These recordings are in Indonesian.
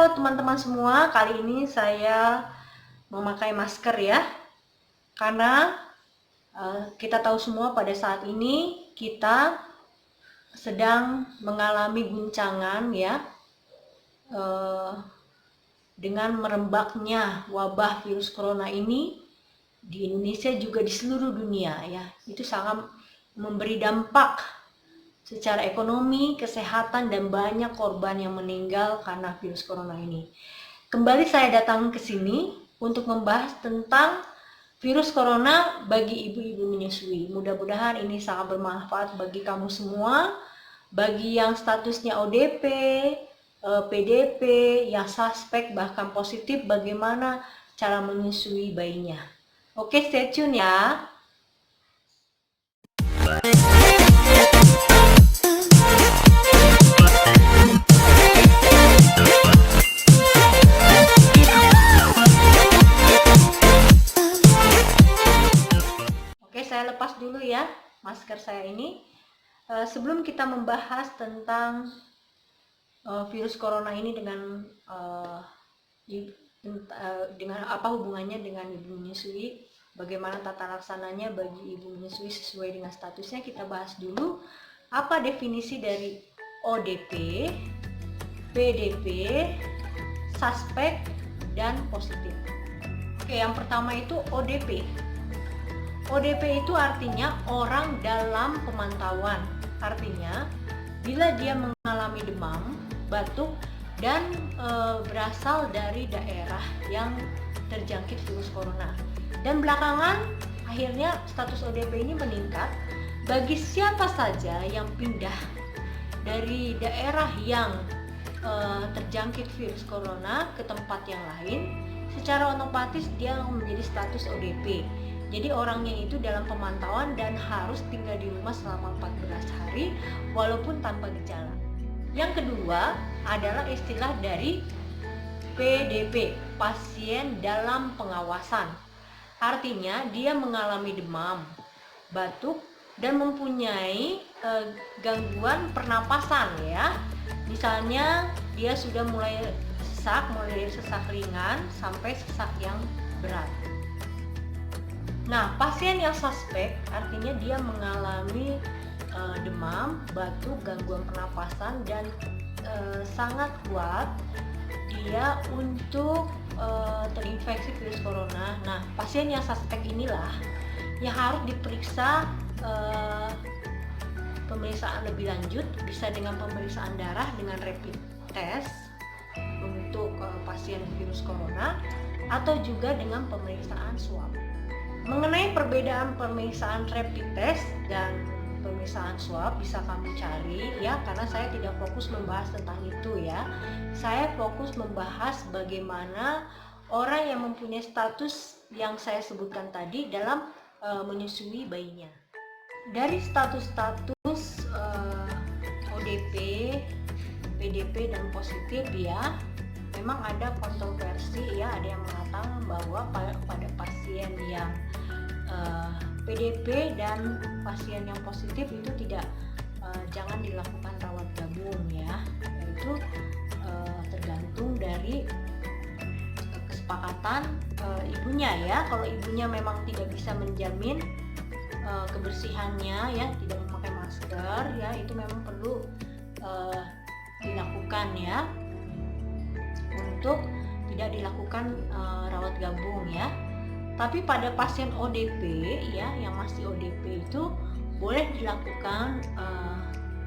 Halo teman-teman semua, kali ini saya memakai masker ya. Karena kita tahu semua pada saat ini kita sedang mengalami guncangan ya. Dengan merembaknya wabah virus corona ini di Indonesia juga di seluruh dunia ya. Itu sangat memberi dampak secara ekonomi, kesehatan, dan banyak korban yang meninggal karena virus corona ini. Kembali saya datang ke sini untuk membahas tentang virus corona bagi ibu-ibu menyusui. Mudah-mudahan ini sangat bermanfaat bagi kamu semua, bagi yang statusnya ODP, PDP, yang suspek bahkan positif, bagaimana cara menyusui bayinya. Oke, stay tune ya. Oke, saya lepas dulu ya masker saya ini. Sebelum kita membahas tentang virus corona ini dengan apa hubungannya dengan ibu menyusui, bagaimana tata laksananya bagi ibu menyusui sesuai dengan statusnya, kita bahas dulu apa definisi dari ODP, PDP, suspek, dan positif. Oke, yang pertama itu ODP. ODP itu artinya orang dalam pemantauan. Artinya bila dia mengalami demam, batuk, dan berasal dari daerah yang terjangkit virus corona. Dan belakangan akhirnya status ODP ini meningkat bagi siapa saja yang pindah dari daerah yang terjangkit virus corona ke tempat yang lain, secara otomatis dia menjadi status ODP. Jadi orangnya itu dalam pemantauan dan harus tinggal di rumah selama 14 hari walaupun tanpa gejala. Yang kedua adalah istilah dari PDP, pasien dalam pengawasan. Artinya dia mengalami demam, batuk, dan mempunyai gangguan pernapasan ya. Misalnya dia sudah mulai dari sesak ringan sampai sesak yang berat. Nah, pasien yang suspek artinya dia mengalami demam, batuk, gangguan pernapasan, dan sangat kuat dia untuk terinfeksi virus corona. Nah, pasien yang suspek inilah yang harus diperiksa pemeriksaan lebih lanjut, bisa dengan pemeriksaan darah dengan rapid test untuk pasien virus corona, atau juga dengan pemeriksaan swab. Mengenai perbedaan pemeriksaan rapid test dan pemeriksaan swab bisa kamu cari ya, karena saya tidak fokus membahas tentang itu ya. Saya fokus membahas bagaimana orang yang mempunyai status yang saya sebutkan tadi dalam menyusui bayinya. Dari status-status ODP, PDP, dan positif ya, memang ada kontroversi ya. Ada yang mengatakan bahwa pada pasien yang PDP dan pasien yang positif itu jangan dilakukan rawat gabung ya, yaitu tergantung dari kesepakatan ibunya ya. Kalau ibunya memang tidak bisa menjamin kebersihannya ya, tidak memakai masker ya, itu memang perlu dilakukan ya, untuk tidak dilakukan rawat gabung ya. Tapi pada pasien ODP ya, yang masih ODP itu boleh dilakukan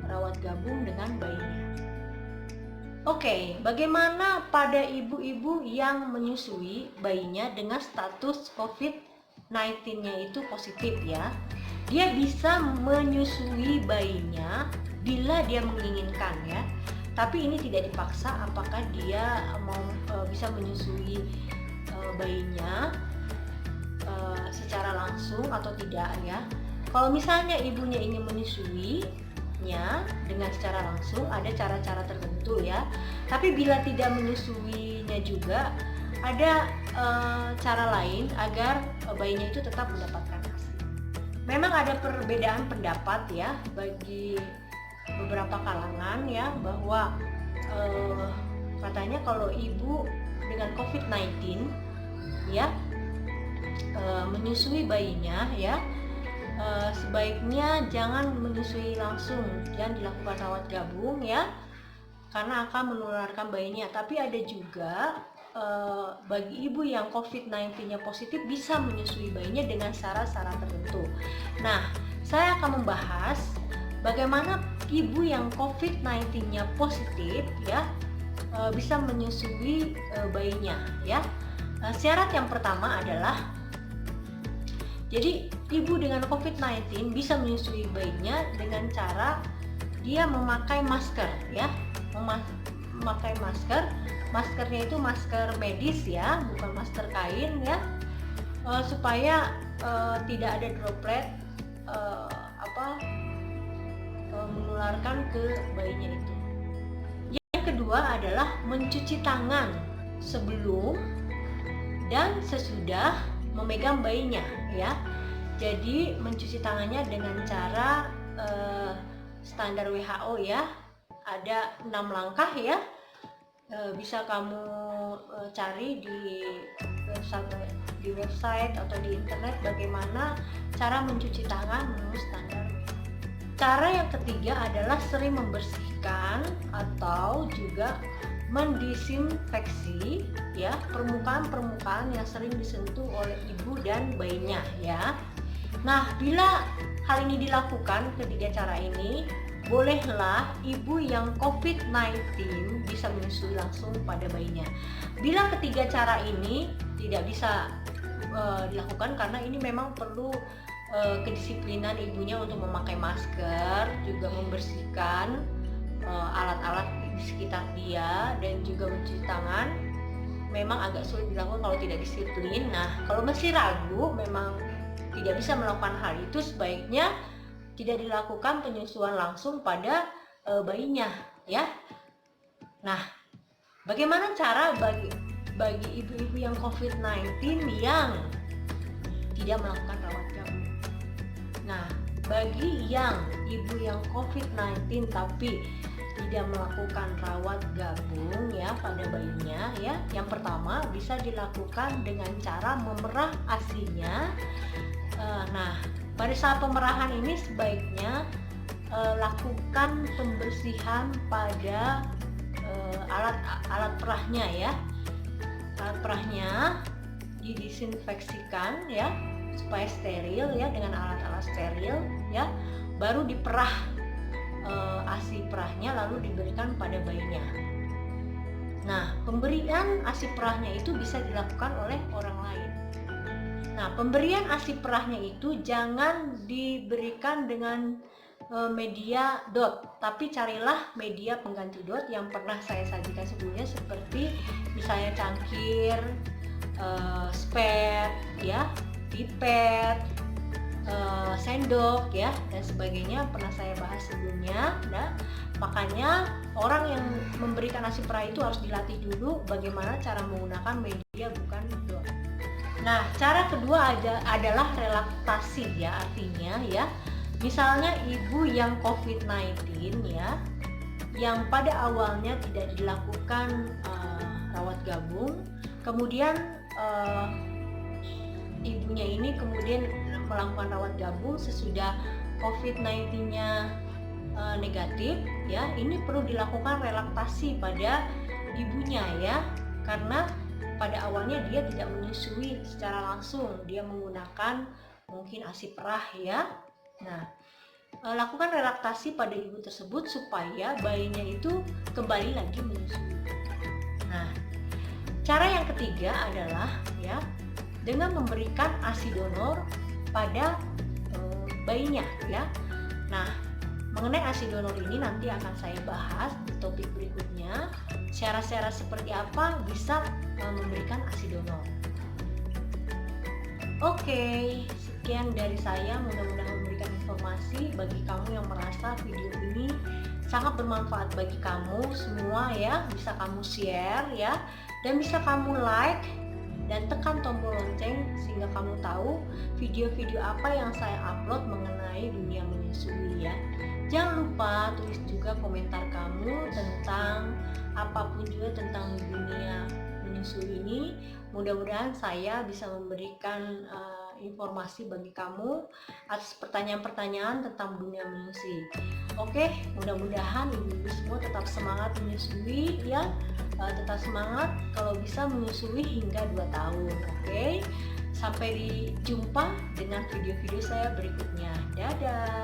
rawat gabung dengan bayinya. Oke, bagaimana pada ibu-ibu yang menyusui bayinya dengan status COVID-19-nya itu positif ya? Dia bisa menyusui bayinya bila dia menginginkan ya. Tapi ini tidak dipaksa apakah dia bisa menyusui bayinya secara langsung atau tidak ya. Kalau misalnya ibunya ingin menyusuinya dengan secara langsung, ada cara-cara tertentu ya. Tapi bila tidak menyusuinya juga, ada cara lain agar bayinya itu tetap mendapatkan ASI. Memang ada perbedaan pendapat ya bagi beberapa kalangan ya, bahwa Katanya kalau ibu dengan COVID-19 ya menyusui bayinya ya, sebaiknya jangan menyusui langsung, jangan dilakukan rawat gabung ya, karena akan menularkan bayinya. Tapi ada juga bagi ibu yang COVID-19-nya positif bisa menyusui bayinya dengan syarat-syarat tertentu. Nah, saya akan membahas bagaimana ibu yang COVID-19-nya positif ya bisa menyusui bayinya ya. Syarat yang pertama adalah, jadi ibu dengan COVID-19 bisa menyusui bayinya dengan cara dia memakai masker ya, memakai masker. Maskernya itu masker medis ya, bukan masker kain ya, supaya tidak ada droplet menularkan ke bayinya itu. Yang kedua adalah mencuci tangan sebelum dan sesudah memegang bayinya ya. Jadi mencuci tangannya dengan cara standar WHO ya, ada 6 langkah ya. Bisa kamu cari di website atau di internet bagaimana cara mencuci tangan menurut standar WHO. Cara yang ketiga adalah sering membersihkan atau juga mendisinfeksi ya permukaan-permukaan yang sering disentuh oleh ibu dan bayinya ya. Nah, bila hal ini dilakukan, ketiga cara ini, bolehlah ibu yang COVID-19 bisa menyusui langsung pada bayinya. Bila ketiga cara ini tidak bisa dilakukan karena ini memang perlu kedisiplinan ibunya untuk memakai masker, juga membersihkan alat-alat di sekitar dia, dan juga mencuci tangan, memang agak sulit dilakukan kalau tidak disiplin. Nah, kalau masih ragu, memang tidak bisa melakukan hal itu, sebaiknya tidak dilakukan penyusuan langsung pada bayinya ya. Nah, bagaimana cara bagi ibu-ibu yang COVID-19 yang tidak melakukan rawat gabung? Nah, bagi yang ibu yang COVID-19 tapi tidak melakukan rawat gabung ya pada bayinya ya, yang pertama bisa dilakukan dengan cara memerah ASI-nya. Nah, pada saat pemerahan ini sebaiknya lakukan pembersihan pada alat perahnya ya. Alat perahnya didisinfeksikan ya supaya steril ya, dengan alat-alat steril ya. Baru diperah ASI perahnya, lalu diberikan pada bayinya. Nah, pemberian ASI perahnya itu bisa dilakukan oleh orang lain. Nah, pemberian ASI perahnya itu jangan diberikan dengan media dot, tapi carilah media pengganti dot yang pernah saya sajikan sebelumnya, seperti misalnya cangkir, spet, ya, pipet, sendok, ya, dan sebagainya, pernah saya bahas sebelumnya. Nah, makanya orang yang memberikan ASI perah itu harus dilatih dulu bagaimana cara menggunakan media bukan dot. Nah, cara kedua adalah relaktasi ya, artinya ya, misalnya ibu yang COVID-19 ya, yang pada awalnya tidak dilakukan rawat gabung, kemudian ibunya ini kemudian melakukan rawat gabung sesudah COVID-19-nya negatif ya, ini perlu dilakukan relaktasi pada ibunya ya, karena pada awalnya dia tidak menyusui secara langsung, dia menggunakan mungkin ASI perah ya. Nah, lakukan relaksasi pada ibu tersebut supaya bayinya itu kembali lagi menyusui. Nah, cara yang ketiga adalah ya, dengan memberikan ASI donor pada bayinya ya. Nah, mengenai ASI donor ini nanti akan saya bahas di topik berikutnya. Syarat-syarat seperti apa bisa memberikan ASI donor. Oke, sekian dari saya, mudah-mudahan memberikan informasi bagi kamu yang merasa video ini sangat bermanfaat bagi kamu semua ya. Bisa kamu share ya, dan bisa kamu like dan tekan tombol lonceng sehingga kamu tahu video-video apa yang saya upload mengenai dunia menyusui ya. Jangan lupa tulis juga komentar kamu tentang apapun juga tentang dunia menyusui ini. Mudah-mudahan saya bisa memberikan informasi bagi kamu atas pertanyaan-pertanyaan tentang dunia menyusui. Oke, mudah-mudahan ibu-ibu semua tetap semangat menyusui ya. Tetap semangat kalau bisa menyusui hingga 2 tahun. Oke. Sampai jumpa dengan video-video saya berikutnya. Dadah.